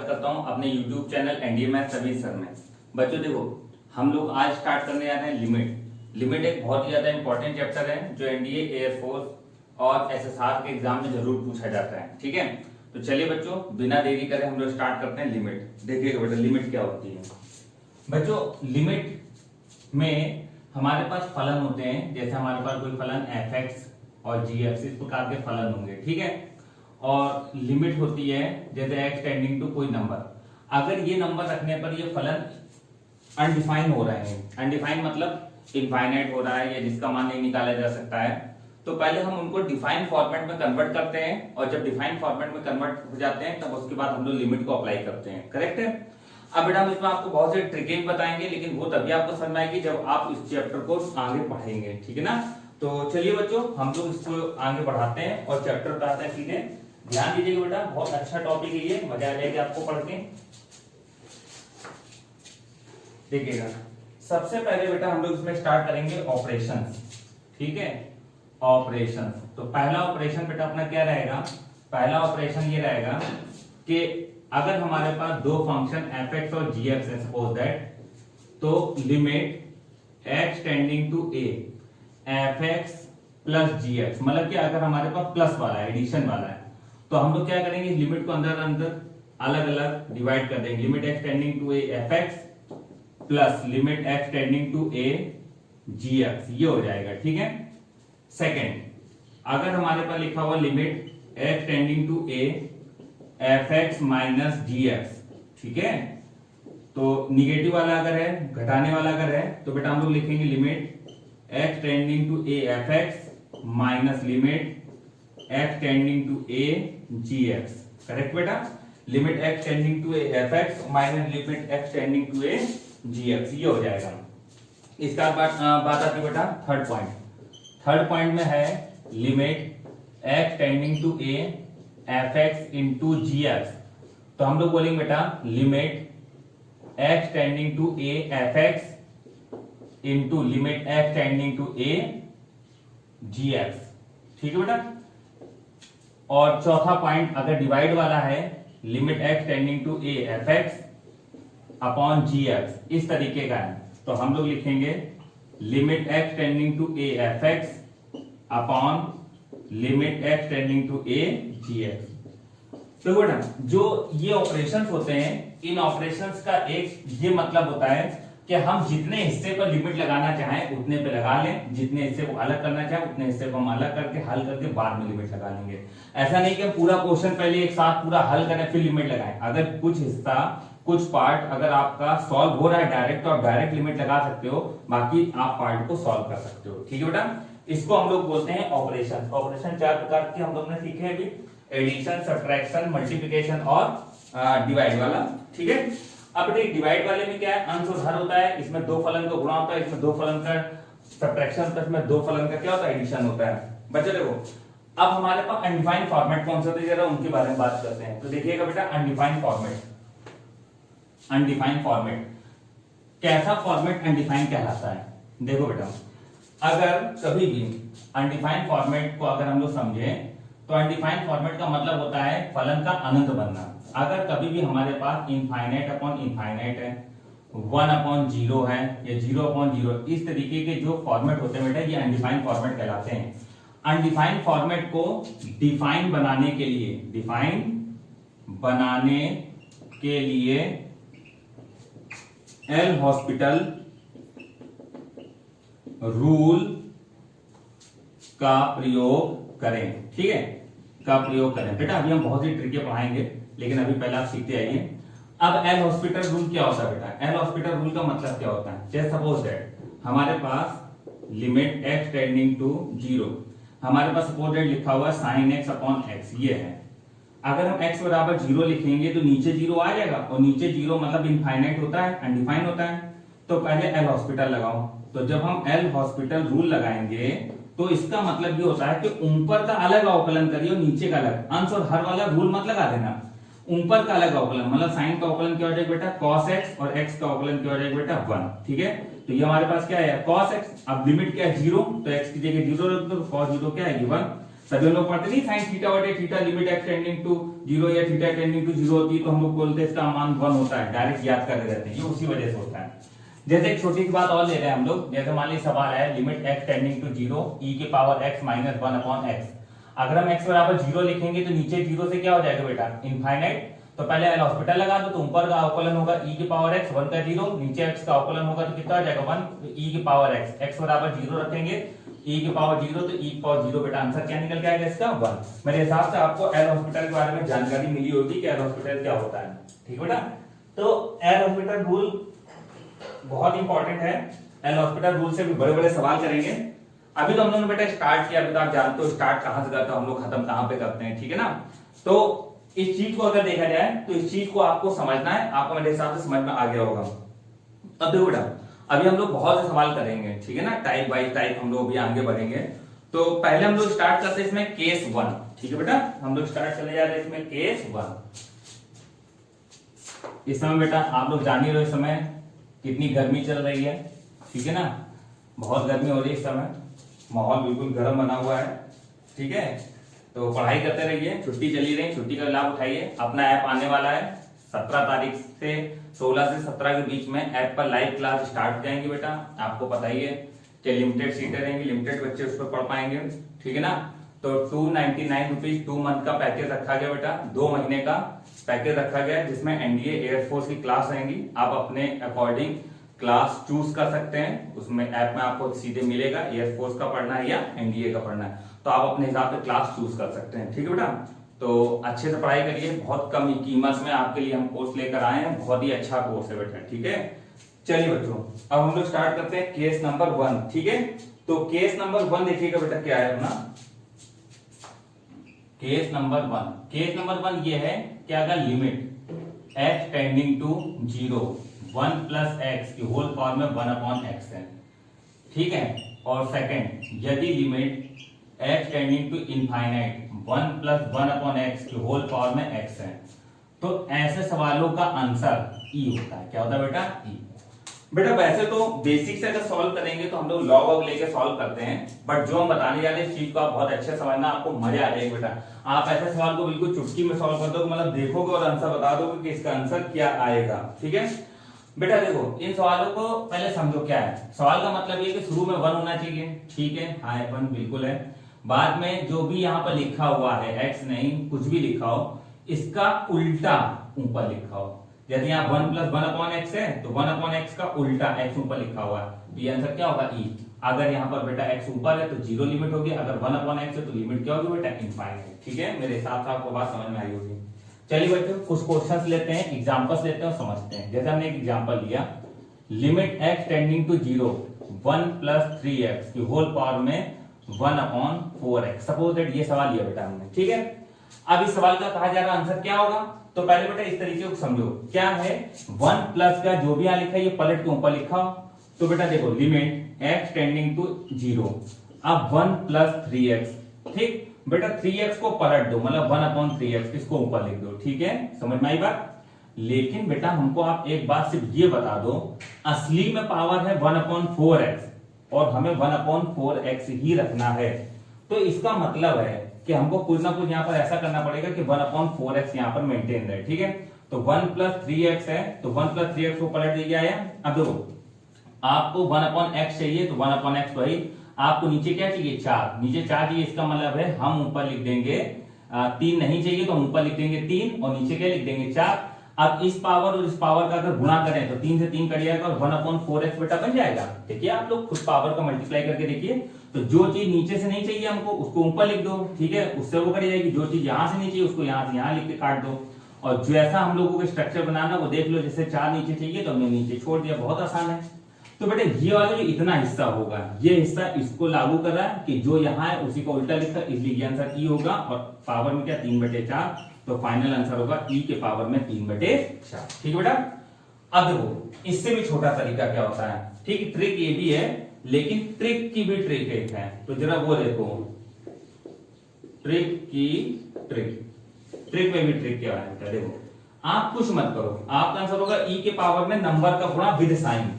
करता हूं अपने YouTube channel NDA math service sir में। बच्चों देखो, हम लोग आज स्टार्ट करने जा रहे हैं लिमिट। लिमिट एक बहुत ही ज्यादा इंपॉर्टेंट चैप्टर है जो एनडीए, एयरफोर्स और एसएसआर के एग्जाम में जरूर पूछा जाता है। ठीक है, तो चलिए बच्चों बिना देरी करे हम लोग स्टार्ट करते हैं लिमिट। देखिएगा बेटा लिमिट क्या होती है। बच्चों लिमिट में हमारे पास फलन होते हैं, जैसे हमारे पास कोई फलन एफ और जी इस प्रकार के फलन होंगे। ठीक है, और लिमिट होती है जैसे एक्स टेंडिंग टू कोई नंबर। अगर ये नंबर रखने पर ये फलन अनडिफाइन हो रहे हैं, अनडिफाइन मतलब इनफाइनाइट हो रहा है या जिसका मान नहीं निकाला जा सकता है, तो पहले हम उनको डिफाइन फॉर्मेट में कन्वर्ट करते हैं और जब डिफाइन फॉर्मेट में कन्वर्ट हो जाते हैं तब उसके बाद हम लोग लिमिट को अप्लाई करते हैं। करेक्ट है। अब बेटा हम इसमें आपको बहुत से ट्रिकें बताएंगे, लेकिन वो तभी आपको समझ में आएगी जब आप इस चैप्टर को आगे पढ़ेंगे। ठीक है ना, तो चलिए बच्चों हम लोग इसको आगे बढ़ाते हैं और चैप्टर पे आते हैं सीधे। ध्यान दीजिएगा बेटा, बहुत अच्छा टॉपिक है ये, मजा आ जाएगा आपको पढ़ के। देखिएगा सबसे पहले बेटा हम लोग इसमें स्टार्ट करेंगे ऑपरेशंस। ठीक है, ऑपरेशन। तो पहला ऑपरेशन बेटा अपना क्या रहेगा? पहला ऑपरेशन ये रहेगा कि अगर हमारे पास दो फंक्शन f(x) और g(x) है सपोज दैट, तो limit x tending to a f(x) plus g(x), मतलब कि अगर हमारे पास प्लस वाला है, एडिशन वाला है, तो हम लोग क्या करेंगे, लिमिट को अंदर अंदर अलग अलग डिवाइड कर देंगे। Limit x tending to a f(x) plus limit x tending to a g(x), ये हो जाएगा। ठीक है। सेकेंड, अगर हमारे पास लिखा हुआ limit x tending to a f(x) minus g(x), ठीक है, तो निगेटिव वाला अगर है, घटाने वाला अगर है, तो बेटा हम लोग लिखेंगे limit x tending to a f(x) minus limit x tending to a g(x). Correct बेटा, limit x tending to a f(x) minus limit x tending to a g(x), ये हो जाएगा। इसका बात आती है बेटा थर्ड पॉइंट। थर्ड पॉइंट में है limit x tending to a f(x) into g(x), तो हम लोग बोलेंगे बेटा limit x tending to a f(x) into limit x tending to a g(x). ठीक है बेटा। और चौथा पॉइंट अगर डिवाइड वाला है, limit x tending to a f(x) upon g(x), इस तरीके का है, तो हम लोग लिखेंगे limit x tending to a f(x) upon limit x tending to a g(x). तो बेटा जो ये ऑपरेशंस होते हैं, इन ऑपरेशंस का एक ये मतलब होता है कि हम जितने हिस्से पर लिमिट लगाना चाहें उतने पे लगा लें, जितने हिस्से को अलग करना चाहें उतने हिस्से को हम अलग करके हल करके बाद में लिमिट लगा लेंगे। ऐसा नहीं कि हम पूरा क्वेश्चन पहले एक साथ पूरा हल करें फिर लिमिट लगाएं। अगर कुछ हिस्सा, कुछ पार्ट अगर आपका सॉल्व हो रहा है डायरेक्ट, तो आप डायरेक्ट लिमिट लगा सकते हो, बाकी आप पार्ट को सॉल्व कर सकते हो। ठीक है बेटा, इसको हम लोग बोलते हैं ऑपरेशन। ऑपरेशन चार प्रकार के हम लोग ने सीखे अभी, एडिशन, सब्ट्रैक्शन, मल्टीप्लिकेशन और डिवाइड वाला। ठीक है। अब देखिए डिवाइड वाले में क्या है, अंश और हर होता है, इसमें दो फलन का गुणा होता है, इसमें दो फलन का सब्ट्रैक्शन, प्लस में दो फलन का क्या होता है, एडिशन होता है। बच्चे देखो अब हमारे पास अनडिफाइंड फॉर्मेट कौन सा था, जरा उनके बारे में बात करते हैं। तो देखिएगा बेटा अनडिफाइंड फॉर्मेट। अनडिफाइंड फॉर्मेट कैसा फॉर्मेट अनडिफाइंड कहलाता है? देखो बेटा अगर कभी भी अनडिफाइंड फॉर्मेट को अगर हम लोग समझे, तो अनडिफाइंड फॉर्मेट का मतलब होता है फलन का अनंत बनना। अगर कभी भी हमारे पास इनफाइनाइट अपॉन इनफाइनाइट है, 1 अपॉन 0 है या 0 अपॉन 0, इस तरीके के जो फॉर्मेट होते हैं बेटा ये अनडिफाइंड फॉर्मेट कहलाते हैं। अनडिफाइंड फॉर्मेट को डिफाइन बनाने के लिए, डिफाइन बनाने के लिए एल हॉस्पिटल रूल का प्रयोग करें। ठीक है, का प्रयोग करें। बेटा अभी हम बहुत ही ट्रिके पढ़ाएंगे, लेकिन अभी पहले आप सीखते आइए। अब एल हॉस्पिटल रूल क्या होता है बेटा? एल हॉस्पिटल रूल का मतलब क्या होता है? जैसे सपोज दैट हमारे पास लिमिट x टेंडिंग टू 0, हमारे पास सपोज दैट लिखा हुआ sin x अपॉन x, ये है। अगर हम x बराबर 0 लिखेंगे तो नीचे 0 आ जाएगा, और नीचे 0 मतलब इनफाइनाइट होता है, अनडिफाइन होता है। तो पहले एल हॉस्पिटल लगाओ। तो जब हम एल हॉस्पिटल रूल लगाएंगे तो इसका मतलब ये होता है कि ऊपर का अलग अवकलन करिए और नीचे का अलग। अंश और हर वाला रूल मत लगा देना। ऊपर का अलग अवकलन मतलब साइन का अवकलन क्या हो जाएगा बेटा, cos x, और x का अवकलन क्या हो जाएगा बेटा 1। ठीक है, तो ये हमारे पास क्या है cos x। अब लिमिट क्या है 0, तो x की जगह 0 रख दो, cos 0 क्या आएगी 1। सभी लोग पढ़ते नहीं साइन थीटा बटे theta limit x tending to 0 या थीटा टेंडिंग टू 0 होती है तो हम लोग बोलते हैं इसका मान 1 होता है, डायरेक्ट याद करते रहते हैं, ये उसी वजह से होता है। जैसे एक छोटी सी बात और ले रहे हैं हम लोग, जैसे मान लीजिए सवाल है limit x tending to 0 e की power x minus 1 upon x। अगर हम x बराबर 0 लिखेंगे तो नीचे 0 से क्या हो जाएगा बेटा, इनफाइनाइट। तो पहले एल हॉस्पिटल लगा दो, तो ऊपर का अवकलन होगा e की पावर x 1 का 0, नीचे x का अवकलन होगा तो कितना हो जाएगा 1, तो e की पावर x, x बराबर 0 रखेंगे, e की पावर 0 तो e की पावर 0 बेटा आंसर क्या निकल के आएगा इसका 1। मेरे हिसाब से आपको एल हॉस्पिटल के बारे में जानकारी मिली होगी कि एल हॉस्पिटल क्या होता है, ठीक बेटा। तो एल हॉस्पिटल रूल बहुत इंपॉर्टेंट है, एल हॉस्पिटल रूल से भी बड़े बड़े सवाल करेंगे। अभी तो हम लोगों ने बेटा स्टार्ट किया, अभी तो आप जानते हो स्टार्ट कहां से करते हो हम लोग, खत्म कहां पे करते हैं, ठीक है ना। तो इस चीज को अगर देखा जाए तो इस चीज को आपको समझना है, आपको मेरे हिसाब से समझ में आ गया होगा। अब देखो बेटा, अभी हम लोग बहुत से सवाल करेंगे, ठीक है ना, टाइप बाई टाइप हम लोग अभी आगे बढ़ेंगे। तो पहले हम लोग स्टार्ट करते हैं इसमें केस 1, ठीक है बेटा, हम लोग स्टार्ट चले जा रहे हैं इसमें केस 1। इस समय बेटा आप लोग जान ही रहे हो इस समय कितनी गर्मी चल रही है, ठीक है ना, बहुत गर्मी हो रही है इस समय, माहौल बिल्कुल गर्म बना हुआ है, ठीक है। तो पढ़ाई करते रहिए, छुट्टी चली रही, छुट्टी का लाभ उठाइए। अपना ऐप आने वाला है 17 तारीख से 16 से 17 के बीच में ऐप पर लाइव क्लास स्टार्ट हो जाएंगी बेटा, आपको पता ही है कि लिमिटेड सीटें रहेंगी, लिमिटेड बच्चे उस पर पढ़ पाएंगे, ठीक है ना। तो 299 रुपीज 2 मंथ का पैकेज रखा गया बेटा, 2 महीने का पैकेज रखा गया है, जिसमें एनडीए एयरफोर्स की क्लास रहेंगी। आप अपने अकॉर्डिंग क्लास चूज कर सकते हैं, उसमें ऐप में आपको सीधे मिलेगा एयरफोर्स का पढ़ना है या एनडीए का पढ़ना है, तो आप अपने हिसाब से क्लास चूज कर सकते हैं, ठीक है बेटा। तो अच्छे से पढ़ाई करिए, बहुत कम कीमत में आपके लिए हम कोर्स लेकर आए हैं, बहुत ही अच्छा कोर्स है बेटा, ठीक है। चलिए बच्चों, अब हम लोग स्टार्ट करते हैं केस नंबर 1, ठीक है। तो केस नंबर 1 देखिएगा बेटा क्या है अपना, केस नंबर 1, केस नंबर 1 ये है क्या, अगर limit x tending to 0 1 plus x की होल पावर में 1 अपॉन एक्स है, ठीक है। और सेकंड, यदि limit x tending to infinite 1 plus 1 upon x की होल पावर में x है, तो ऐसे सवालों का आंसर e होता है। क्या होता है बेटा, e। बेटा वैसे तो बेसिक से अगर सॉल्व करेंगे तो हम लोग लॉग वॉग लेके सॉल्व करते हैं, बट जो हम बताने जा रहे हैं इस चीज को आप बहुत अच्छे से समझना, आपको मजा आ जाएगा बेटा। आप ऐसे सवाल को बिल्कुल चुटकी में सॉल्व कर दोगे, मतलब देखोगे और आंसर बता दोगे कि इसका आंसर क्या आएगा, ठीक है बेटा। देखो इन सवालों को पहले समझो क्या है, सवाल का मतलब ये कि शुरू में 1 होना चाहिए, ठीक है, हाँ 1 बिल्कुल है। बाद में जो भी यहाँ पर लिखा हुआ है x नहीं कुछ भी लिखा हो, इसका उल्टा ऊपर लिखा हो। यदि यहाँ 1 प्लस 1 अपॉन एक्स है तो 1 अपॉन एक्स का उल्टा x ऊपर लिखा हुआ है, तो ये आंसर क्या होगा, e। अगर यहाँ पर बेटा x ऊपर है तो 0 लिमिट होगी, अगर 1 अपॉन एक्स है तो लिमिट क्या होगी बेटा, इनफाइनाइट, ठीक है। मेरे हिसाब से आपको बात समझ में आई होगी। चलिए बच्चों कुछ क्वेश्चंस लेते हैं, एग्जांपल्स लेते हैं और समझते हैं। जैसे हमने एक एग्जांपल लिया, limit x tending to 0 1 plus 3x की होल पावर में 1 अपॉन 4x, सपोज दैट ये सवाल लिया बेटा हमने, ठीक है। अब इस सवाल का कहा जा रहा आंसर क्या होगा, तो पहले बेटा इस तरीके को समझो, क्या है 1 प्लस का जो भी यहां लिखा है ये पलट के ऊपर लिखा, तो बेटा देखो लिमिट x टेंडिंग टू 0, अब 1 प्लस 3x, ठीक बेटा 3x को पलट दो, मतलब 1 अपॉन 3x इसको ऊपर लिख दो, ठीक है, समझ में आई बात। लेकिन बेटा हमको आप एक बात सिर्फ ये बता दो, असली में पावर है 1 अपॉन 4x और हमें 1 अपॉन 4x ही रखना है, तो इसका मतलब है कि हमको कुछ ना कुछ यहाँ पर ऐसा करना पड़ेगा कि 1 अपॉन 4x यहाँ पर मेंटेन रहे, ठीक है। तो 1 प्लस 3x है, तो 1 प्लस 3x को पलट दिया है। अब देखो आपको 1 अपॉन x चाहिए, तो 1 अपॉन x वही, आपको नीचे क्या चाहिए 4, नीचे 4 चाहिए, इसका मतलब है हम ऊपर लिख देंगे 3 नहीं चाहिए तो हम ऊपर लिख देंगे 3 और नीचे क्या लिख देंगे 4। अब इस पावर और इस पावर का अगर गुणा करें तो 3 से 3 कट जाएगा और 1 अपॉन 4x बेटा बन जाएगा। देखिए आप लोग खुद पावर का मल्टीप्लाई करके देखिए, तो जो चीज नीचे से नहीं चाहिए हमको उसको ऊपर लिख दो, ठीक है, उससे वो करी जाएगी। जो चीज यहां से नहीं चाहिए उसको यहां से यहां लिख के काट दो, और जैसा हम लोगों को स्ट्रक्चर बनाना वो देख लो, जैसे 4 नीचे चाहिए तो हमने नीचे छोड़ दिया, बहुत आसान है। तो बेटा ये वाला जो इतना हिस्सा होगा, ये हिस्सा इसको लागू कर रहा है कि जो यहाँ है उसी को उल्टा लिखा, इसलिए ये आंसर ई होगा, और पावर में क्या 3/4, तो फाइनल आंसर होगा ई के पावर में 3/4, ठीक है बेटा। अब देखो इससे भी छोटा तरीका क्या होता है, ठीक, ट्रिक ये भी है लेकिन ट्रिक की भी ट्रिक एक है, तो जरा वो देखो, ट्रिक की ट्रिक में भी ट्रिक क्या है, देखो आप कुछ मत करो, आपका आंसर होगा ई के पावर में नंबर का गुणा विद साइन,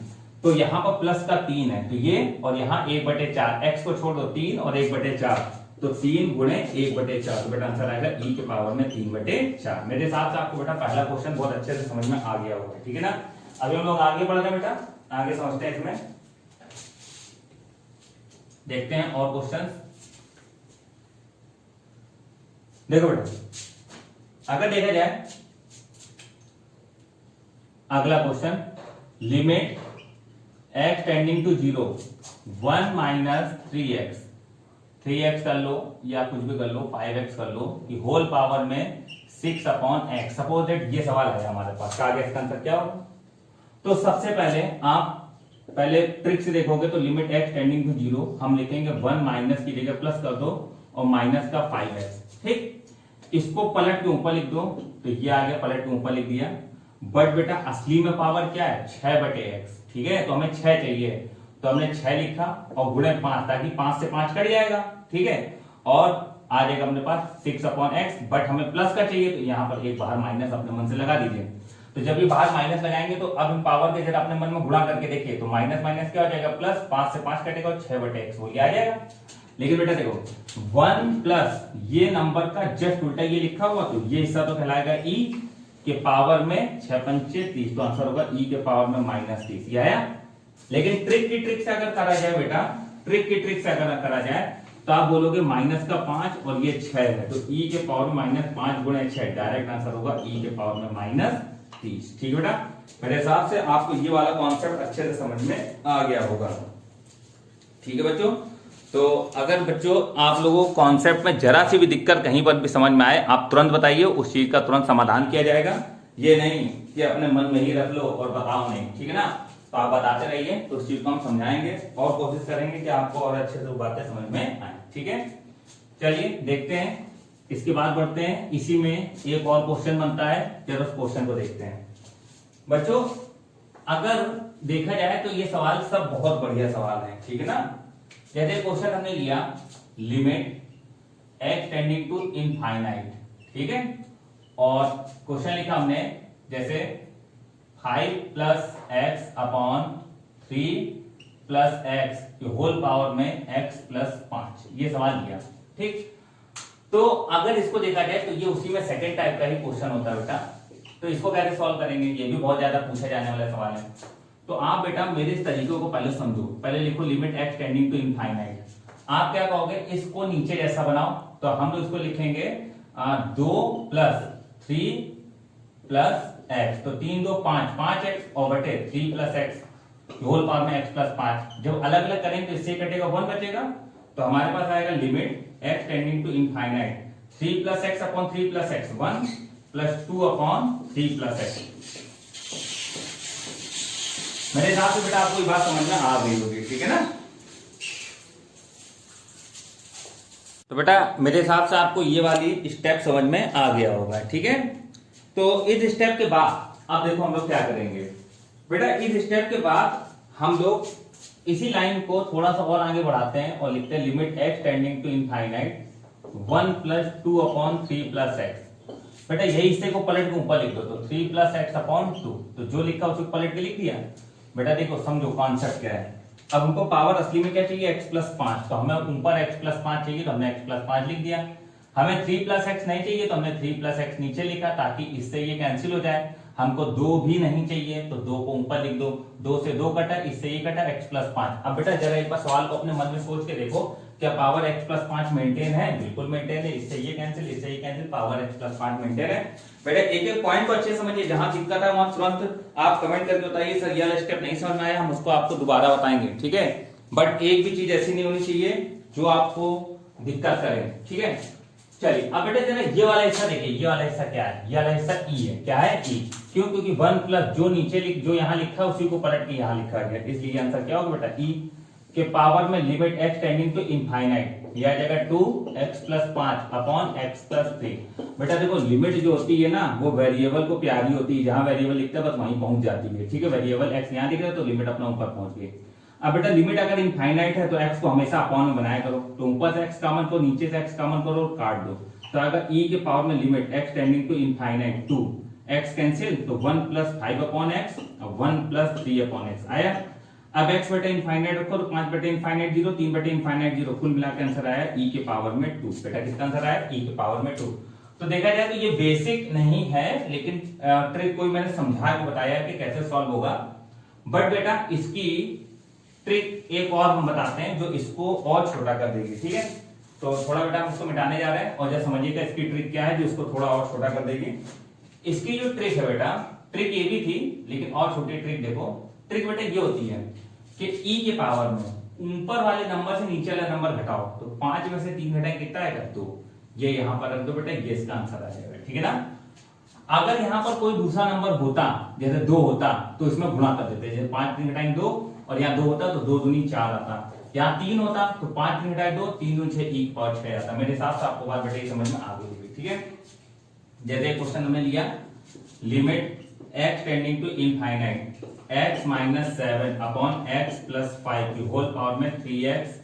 तो यहां पर प्लस का 3 है तो ये, और यहां 1/4, x को छोड़ दो 3 और 1/4, तो 3 गुणे 1/4, तो बेटा आंसर आएगा e के पावर में 3/4। मेरे हिसाब से आपको बेटा पहला क्वेश्चन बहुत अच्छे से समझ में आ गया होगा, ठीक है ना। अभी हम लोग आगे बढ़ रहे हैं बेटा, आगे समझते हैं इसमें, देखते हैं और क्वेश्चन। देखो बेटा, अगर देखा जाए अगला question, limit x tending to 0 1 minus 3x कर लो या कुछ भी कर लो, 5x कर लो, कि होल पावर में 6/x। सपोज दैट ये सवाल है हमारे पास, आगे इसका आंसर क्या होगा। तो सबसे पहले आप पहले ट्रिक से देखोगे तो लिमिट x टेंडिंग टू 0 हम लिखेंगे 1 माइनस की जगह प्लस कर दो और माइनस का 5x, ठीक। इसको पलट के ऊपर लिख दो, तो ये आ गया, पलट के ऊपर लिख दिया। बट बेटा असली में पावर क्या है, 6/x, ठीक है। तो हमें 6 चाहिए, तो हमने 6 लिखा और गुणे 5, ताकि 5 से 5 कट जाएगा, ठीक है। और आ जाएगा अपने पास 6/x, बट हमें प्लस का चाहिए, तो यहाँ पर एक बाहर माइनस अपने मन से लगा दीजिए। तो जब ये बाहर माइनस लगाएंगे तो अब हम पावर के जरा अपने मन में गुणा करके देखिए, तो माइनस माइनस क्या हो जाएगा, प्लस, 5 से 5 कटेगा और 6/x बोलिए आ जाएगा। लेकिन बेटा देखो 1 प्लस ये नंबर का जस्ट उल्टा ये लिखा हुआ, तो ये हिस्सा तो कहलाएगा e के पावर में 6×5 30, तो आंसर होगा e के पावर में -30, ये आया। लेकिन ट्रिक की ट्रिक से अगर करा जाए बेटा, ट्रिक की ट्रिक से अगर करा जाए तो आप बोलोगे माइनस का 5 और ये 6 है, तो e के पावर में -5 गुणे 6, डायरेक्ट आंसर होगा e के पावर में -30, ठीक है बेटा। मेरे हिसाब से आपको ये वाला कॉन्सेप्ट अच्छे से समझ में आ गया होगा, ठीक है बच्चों। तो अगर बच्चों आप लोगों को कॉन्सेप्ट में जरा सी भी दिक्कत कहीं पर भी समझ में आए, आप तुरंत बताइए, उस चीज का तुरंत समाधान किया जाएगा। ये नहीं कि अपने मन में ही रख लो और बताओ नहीं, ठीक है ना। तो आप बताते रहिए, तो उस चीज को हम समझाएंगे और कोशिश करेंगे कि आपको और अच्छे से बातें समझ में आए, ठीक है। चलिए देखते हैं, इसके बाद बढ़ते हैं। इसी में एक और क्वेश्चन बनता है, जरा उस क्वेश्चन को देखते हैं। बच्चों अगर देखा जाए तो ये सवाल सब बहुत बढ़िया सवाल है, ठीक है ना। जैसे क्वेश्चन हमने लिया limit x tending to infinite, ठीक है। और क्वेश्चन लिखा हमने जैसे 5 + x अपॉन 3 + x के होल पावर में x + 5, ये सवाल लिया, ठीक। तो अगर इसको देखा जाए तो ये उसी में सेकंड टाइप का ही क्वेश्चन होता है बेटा। तो इसको कैसे सॉल्व करेंगे, ये भी बहुत ज्यादा पूछा जाने वाला सवाल है। तो आप बेटा मेरे इस तरीके को पहले समझो, पहले लिखो limit x tending to infinite. आप क्या कहोगे, इसको नीचे जैसा बनाओ, तो हम लोग इसको लिखेंगे 2 + 3 + x, तो 3 2 5, 5x और बटे 3 + x होल पावर में x + 5। जब अलग अलग करेंगे तो इससे कटेगा 1 बचेगा, तो हमारे पास आएगा limit x tending to infinite 3 + x upon 3 + x 1 + 2 upon 3 + x। मेरे हिसाब से बेटा आपको ये बात समझ में आ गई होगी, ठीक है ना। तो बेटा मेरे हिसाब से आपको ये वाली स्टेप समझ में आ गया होगा, ठीक है। तो इस स्टेप के बाद अब देखो हम लोग क्या करेंगे बेटा। इस स्टेप के बाद हम लोग इसी लाइन को थोड़ा सा और आगे बढ़ाते हैं और लिखते हैं limit x tending to infinite 1 + 2 upon 3 + x। बेटा यही हिस्से को पलट के ऊपर लिख दो, तो 3 + x अपॉन 2, तो जो लिखा उसको पलट के लिख दिया। बेटा देखो समझो कॉन्सेप्ट क्या है। अब हमको पावर असली में क्या चाहिए, x + 5, तो हमें ऊपर x + 5 चाहिए, तो हमने x + 5 लिख दिया। हमें 3 + x नहीं चाहिए, तो हमने 3 + x नीचे लिखा, ताकि इससे ये कैंसिल हो जाए। हमको 2 भी नहीं चाहिए, तो 2 को ऊपर लिख दो, 2 से 2 कटा, इससे ये कटा, x + 5। अब बेटा जरा एक बार सवाल को अपने मन में सोच के देखो, क्या पावर x + 5 मेंटेन है, बिल्कुल मेंटेन है। इससे ये कैंसिल, इससे ये कैंसिल, पावर x + 5 मेंटेन है। बेटा एक एक पॉइंट को अच्छे से समझिए, जहां दिक्कत है वहां तुरंत आप कमेंट करके बताइए सर ये वाला स्टेप नहीं समझ में आया, हम उसको आपको दोबारा बताएंगे, ठीक है। बट एक भी चीज ऐसी नहीं होनी चाहिए जो आपको दिक्कत करे, ठीक है। चलिए अब बेटा जरा ये वाला हिस्सा देखिए, ये वाला हिस्सा क्या है, ये वाला हिस्सा ई है, क्या है ई। क्यों, क्योंकि 1 प्लस जो नीचे जो यहाँ लिखा है उसी को पलट के यहाँ लिखा गया, इसलिए आंसर क्या होगा बेटा ई के पावर में limit x tending to infinite, यह आ जाएगा 2x + 5 अपॉन x + 3। बेटा देखो लिमिट जो होती है ना वो वेरिएबल को प्यारी होती है, जहां वेरिएबल लिखता है बस वहीं पहुंच जाती है, ठीक है। वेरिएबल x यहाँ दिख रहा है तो लिमिट अपना ऊपर पहुंच गई। अब बेटा लिमिट अगर इनफाइनाइट है तो x को हमेशा अपॉन में बनाया करो, तो ऊपर से x कॉमन करो, नीचे से x कॉमन करो और काट दो। तो अगर e के पावर में limit x tending to infinite 2 x cancel, तो 1 + 5 अपॉन x और 1 + 3 अपॉन x आया। अब x बटे इनफाइनाइट रखो तो 5 बटे इनफाइनाइट 0, 3 बटे इनफाइनाइट 0, कुल मिला के आंसर आया e के पावर में 2। बेटा किसका आंसर आया? e के पावर में 2। तो देखा जाए तो ये बेसिक नहीं है, लेकिन ट्रिक कोई मैंने समझा के बताया कि कैसे सॉल्व होगा। बट बेटा इसकी ट्रिक एक और हम बताते हैं जो इसको और छोटा कर देगी, ठीक है। तो थोड़ा बेटा हम इसको मिटाने जा रहे हैं और जब समझिएगा इसकी ट्रिक क्या है जो इसको थोड़ा और छोटा कर देगी। इसकी जो ट्रिक है बेटा, ट्रिक ये भी थी लेकिन और छोटी ट्रिक देखो। ट्रिक बेटा ये होती है कि e के पावर में ऊपर वाले नंबर से नीचे वाला नंबर घटाओ, तो 5 में से 3 घटाएं कितना आएगा? 2। ये यहां पर रख दो बेटा, ये इसका आंसर आ जाएगा, ठीक है ना। अगर यहां पर कोई दूसरा नंबर होता, जैसे 2 होता तो इसमें गुणा कर देते, जैसे 5 3 घटाएं 2, और यहाँ 2 होता तो 2 दूनी 4 आता। यहाँ 3 होता तो 5 3 घटाएं 2, 3 दूनी 6 e और 6 आता। मेरे हिसाब से आपको बात बेटा ये समझ में आ गई होगी, ठीक है। जैसे क्वेश्चन हमने लिया, limit x tending to infinite x minus 7 upon x plus 5 की होल पावर में 3x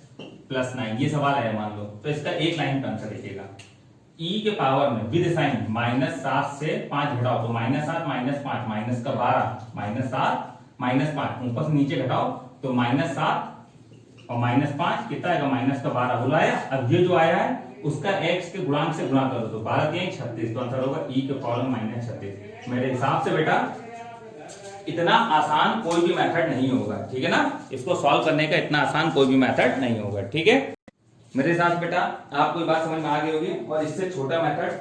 प्लस 9, ये सवाल है मान लो। तो इसका एक लाइन का आंसर लिखिएगा, e के पावर में विद साइन माइनस 7 से 5 घटाओ, तो माइनस 7 माइनस 5 माइनस का 12, माइनस 7 माइनस 5, ऊपर से नीचे घटाओ तो माइनस 7 और माइनस 5 कितना आएगा? माइनस का 12 बोला आया। अब ये जो आया है उसका x के गुणांक से गुणा कर दो, तो 12 के 36, तो आंसर होगा e के पावर में माइनस 36। मेरे हिसाब से बेटा इतना आसान कोई भी मेथड नहीं होगा, ठीक है ना। इसको सॉल्व करने का इतना आसान कोई भी मेथड नहीं होगा, ठीक है। मेरे साथ बेटा आपको ये बात समझ में आ गई होगी, और इससे छोटा मेथड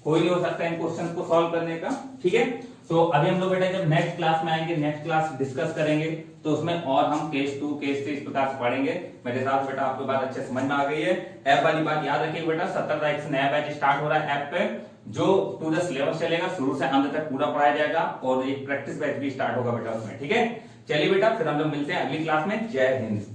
कोई नहीं हो सकता इन क्वेश्चन को सॉल्व करने का, ठीक है। तो अभी हम लोग बेटा जब नेक्स्ट क्लास में आएंगे, नेक्स्ट क्लास डिस्कस करेंगे, तो उसमें और हम केस 2 केस 3 इस प्रकार से पढ़ेंगे। मेरे साथ बेटा आपको बात अच्छे समझ में आ गई है। ऐप वाली बात याद रखिए बेटा, 17 तारीख से नया बैच स्टार्ट हो रहा है ऐप पे, जो टू द सिलेबस चलेगा, शुरू से अंत तक पूरा पढ़ाया जाएगा, और एक प्रैक्टिस बैच भी स्टार्ट होगा बेटा उसमें, ठीक है। चलिए बेटा फिर हम लोग मिलते हैं अगली क्लास में। जय हिंद।